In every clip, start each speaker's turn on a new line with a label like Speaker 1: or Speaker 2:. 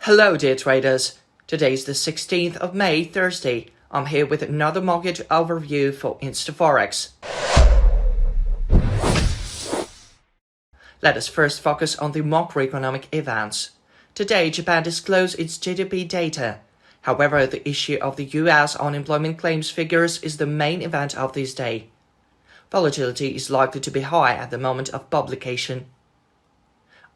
Speaker 1: Hello dear traders, today is the 16th of May, Thursday. I'm here with another market overview for InstaForex. Let us first focus on the macroeconomic events. Today, Japan disclosed its GDP data. However, the issue of the US unemployment claims figures is the main event of this day. Volatility is likely to be high at the moment of publication.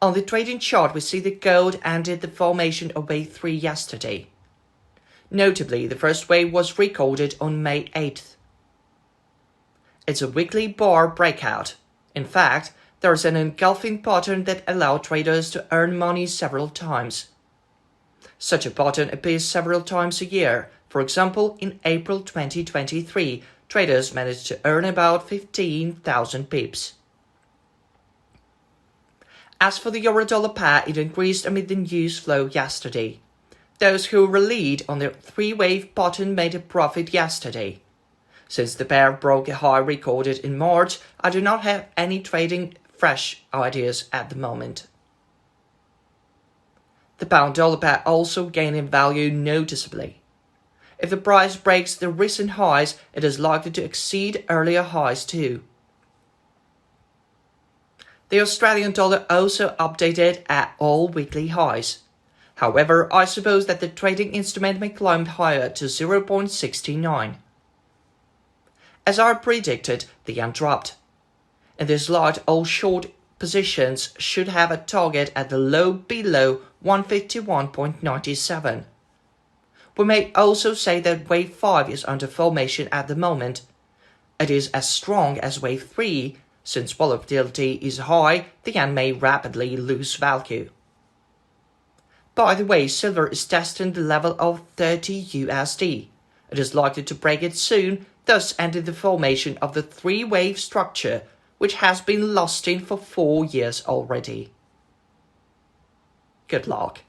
Speaker 1: On the trading chart, we see that gold ended the formation of wave 3 yesterday. Notably, the first wave was recorded on May 8th. It's a weekly bar breakout. In fact, there's an engulfing pattern that allows traders to earn money several times. Such a pattern appears several times a year. For example, in April 2023, traders managed to earn about 15,000 pips. As for the euro-dollar pair, it increased amid the news flow yesterday. Those who relied on the three-wave pattern made a profit yesterday. Since the pair broke a high recorded in March, I do not have any trading fresh ideas at the moment. The pound-dollar pair also gained in value noticeably. If the price breaks the recent highs, it is likely to exceed earlier highs too. The Australian dollar also updated at all weekly highs. However, I suppose that the trading instrument may climb higher to 0.69. As I predicted, the yen dropped. In this light, all short positions should have a target at the low below 151.97. We may also say that wave 5 is under formation at the moment. It is as strong as wave 3. Since volatility is high, the yen may rapidly lose value. By the way, silver is testing the level of 30 USD. It is likely to break it soon, thus ending the formation of the three-wave structure, which has been lasting for 4 years already. Good luck.